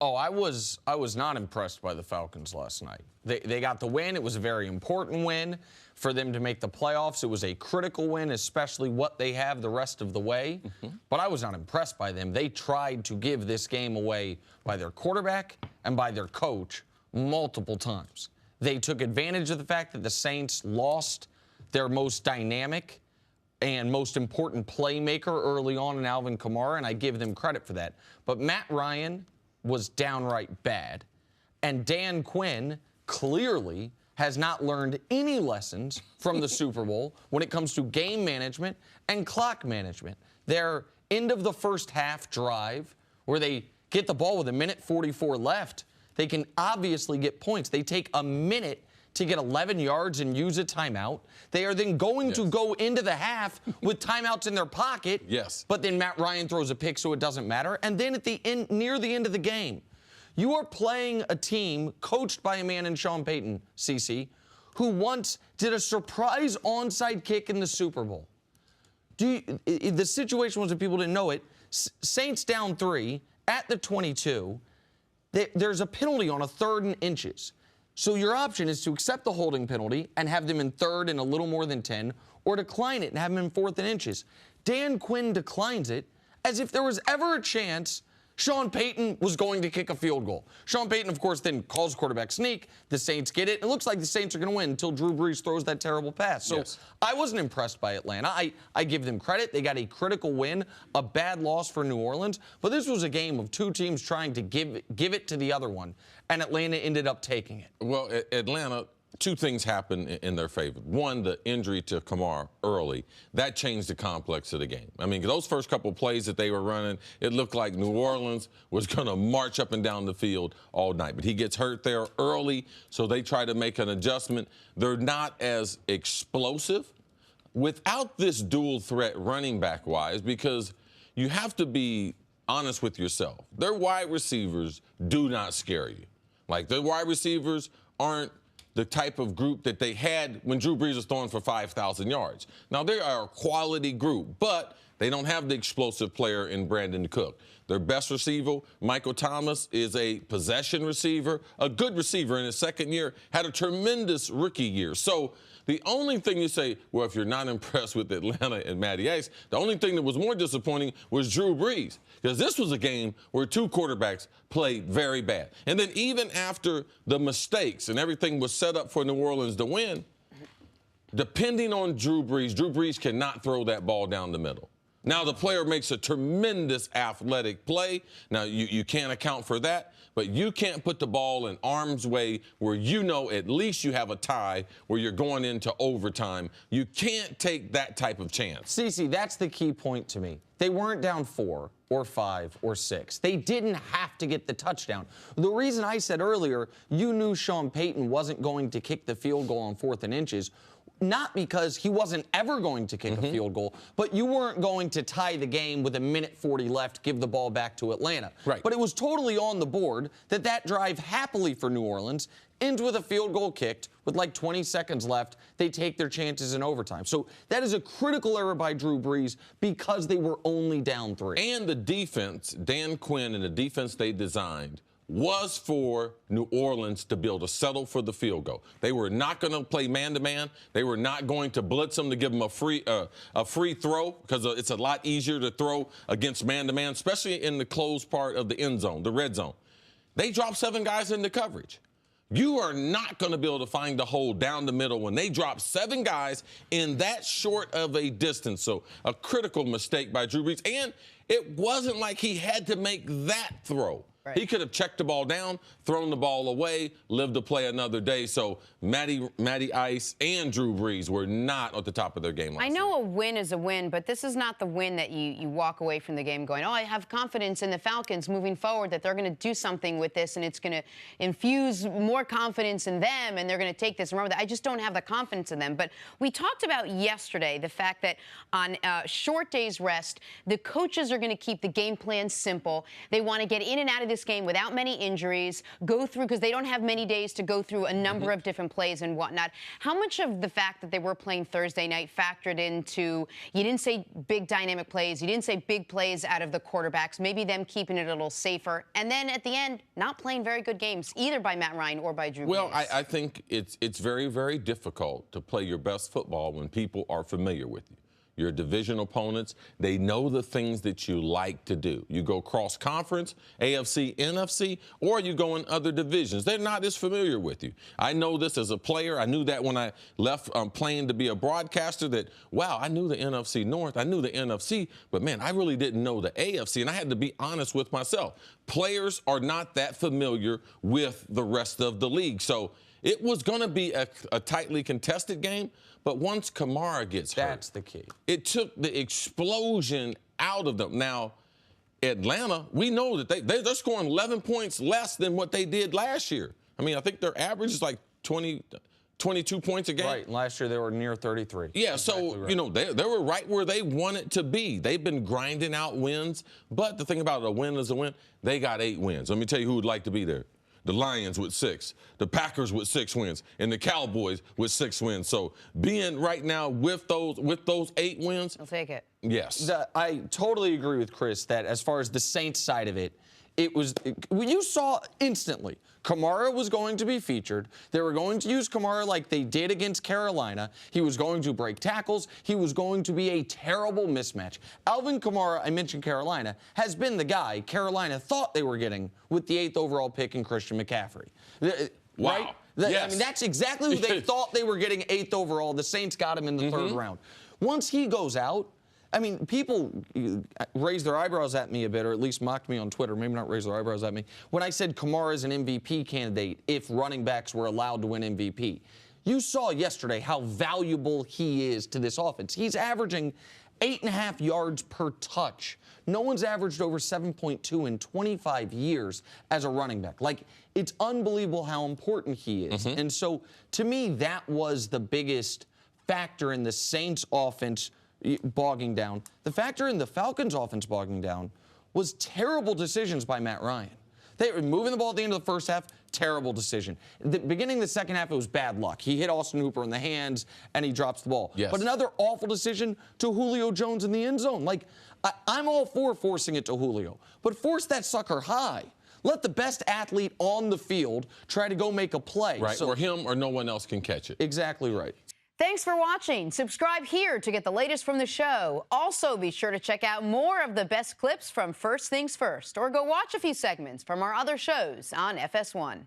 Oh, I was not impressed by the Falcons last night. They got the win. It was a very important win for them to make the playoffs. It was a critical win, especially what they have the rest of the way. But I was not impressed by them. They tried to give this game away by their quarterback and by their coach multiple times. They took advantage of the fact that the Saints lost their most dynamic and most important playmaker early on in Alvin Kamara, and I give them credit for that. But Matt Ryan was downright bad, and Dan Quinn clearly has not learned any lessons from the Super Bowl when it comes to game management and clock management. Their end of the first half drive, where they get the ball with 1:44 left, they can obviously get points. They take a minute to get 11 yards and use a timeout. They are then going to go into the half with timeouts in their pocket. Yes. But then Matt Ryan throws a pick, so it doesn't matter. And then at the end, near the end of the game, you are playing a team coached by a man in Sean Payton, CC, who once did a surprise onside kick in the Super Bowl. The situation was, if people didn't know it, Saints down 3 at the 22. There's a penalty on a 3rd and inches. So your option is to accept the holding penalty and have them in 3rd and a little more than 10, or decline it and have them in 4th and inches. Dan Quinn declines it as if there was ever a chance Sean Payton was going to kick a field goal. Sean Payton, of course, then calls quarterback sneak. The Saints get it. It looks like the Saints are going to win until Drew Brees throws that terrible pass. So I wasn't impressed by Atlanta. I give them credit. They got a critical win, a bad loss for New Orleans. But this was a game of two teams trying to give it to the other one, and Atlanta ended up taking it. Well, Atlanta, two things happened in their favor. One, the injury to Kamara early. That changed the complex of the game. I mean, those first couple plays that they were running, it looked like New Orleans was going to march up and down the field all night. But he gets hurt there early, so they try to make an adjustment. They're not as explosive without this dual threat running back-wise, because you have to be honest with yourself. Their wide receivers do not scare you. Like, their wide receivers aren't the type of group that they had when Drew Brees was throwing for 5,000 yards. Now, they are a quality group, but they don't have the explosive player in Brandon Cook. Their best receiver, Michael Thomas, is a possession receiver, a good receiver in his second year, had a tremendous rookie year. So the only thing you say, well, if you're not impressed with Atlanta and Matty Ice, the only thing that was more disappointing was Drew Brees, because this was a game where two quarterbacks played very bad. And then even after the mistakes and everything was set up for New Orleans to win, depending on Drew Brees cannot throw that ball down the middle. Now, the player makes a tremendous athletic play. Now, you can't account for that, but you can't put the ball in harm's way where you know at least you have a tie where you're going into overtime. You can't take that type of chance. Cece, that's the key point to me. They weren't down 4 or 5 or 6. They didn't have to get the touchdown. The reason I said earlier you knew Sean Payton wasn't going to kick the field goal on 4th and inches, not because he wasn't ever going to kick a field goal, but you weren't going to tie the game with 1:40 left, give the ball back to Atlanta. Right. But it was totally on the board that drive happily for New Orleans ends with a field goal kicked with like 20 seconds left. They take their chances in overtime. So that is a critical error by Drew Brees because they were only down 3. And the defense, Dan Quinn and the defense they designed, was for New Orleans to be able to settle for the field goal. They were not going to play man-to-man. They were not going to blitz them to give them a free throw, because it's a lot easier to throw against man-to-man, especially in the closed part of the end zone, the red zone. They dropped 7 guys into coverage. You are not going to be able to find the hole down the middle when they drop 7 guys in that short of a distance. So a critical mistake by Drew Brees. And it wasn't like he had to make that throw. Right. He could have checked the ball down, thrown the ball away, lived to play another day. So Matty Ice and Drew Brees were not at the top of their game. I know a win is a win, but this is not the win that you walk away from the game going, oh, I have confidence in the Falcons moving forward that they're going to do something with this and it's going to infuse more confidence in them and they're going to take this and run with it. I just don't have the confidence in them. But we talked about yesterday the fact that on short days rest, the coaches are going to keep the game plan simple. They want to get in and out of this this game without many injuries, go through, because they don't have many days to go through a number of different plays and whatnot. How much of the fact that they were playing Thursday night factored into, you didn't say big dynamic plays, you didn't say big plays out of the quarterbacks, maybe them keeping it a little safer, and then at the end, not playing very good games, either by Matt Ryan or by Drew Brees? Well, I think it's very, very difficult to play your best football when people are familiar with you. Your division opponents, they know the things that you like to do. You go cross-conference, AFC, NFC, or you go in other divisions. They're not as familiar with you. I know this as a player. I knew that when I left playing to be a broadcaster that, wow, I knew the NFC North, I knew the NFC, but, man, I really didn't know the AFC, and I had to be honest with myself. Players are not that familiar with the rest of the league. So it was going to be a tightly contested game, but once Kamara gets hurt, that's the key. It took the explosion out of them. Now, Atlanta, we know that they're scoring 11 points less than what they did last year. I mean, I think their average is like 22 points a game. Right. Last year they were near 33. Yeah, exactly so, right. you know, they were right where they wanted to be. They've been grinding out wins, but the thing about a win is a win. They got 8 wins. Let me tell you who would like to be there. The Lions with 6, the Packers with 6 wins, and the Cowboys with 6 wins. So being right now with those 8 wins, I'll take it. yes. I totally agree with Chris that as far as the Saints side of it, you saw instantly Kamara was going to be featured. They were going to use Kamara like they did against Carolina. He was going to break tackles. He was going to be a terrible mismatch. Alvin Kamara, I mentioned Carolina, has been the guy Carolina thought they were getting with the 8th overall pick in Christian McCaffrey. Wow. Right? Yes. I mean, that's exactly who they thought they were getting 8th overall. The Saints got him in the 3rd round. Once he goes out, I mean, people raised their eyebrows at me a bit, or at least mocked me on Twitter, maybe not raised their eyebrows at me, when I said Kamara is an MVP candidate if running backs were allowed to win MVP. You saw yesterday how valuable he is to this offense. He's averaging 8.5 yards per touch. No one's averaged over 7.2 in 25 years as a running back. Like, it's unbelievable how important he is. And so, to me, that was the biggest factor in the Saints offense bogging down. The factor in the Falcons offense bogging down was terrible decisions by Matt Ryan. They were moving the ball at the end of the first half, terrible decision. The beginning of the second half, it was bad luck. He hit Austin Hooper in the hands, and he drops the ball. Yes. But another awful decision to Julio Jones in the end zone. Like, I'm all for forcing it to Julio, but force that sucker high. Let the best athlete on the field try to go make a play. Right, or him or no one else can catch it. Exactly right. Thanks for watching. Subscribe here to get the latest from the show. Also, be sure to check out more of the best clips from First Things First, or go watch a few segments from our other shows on FS1.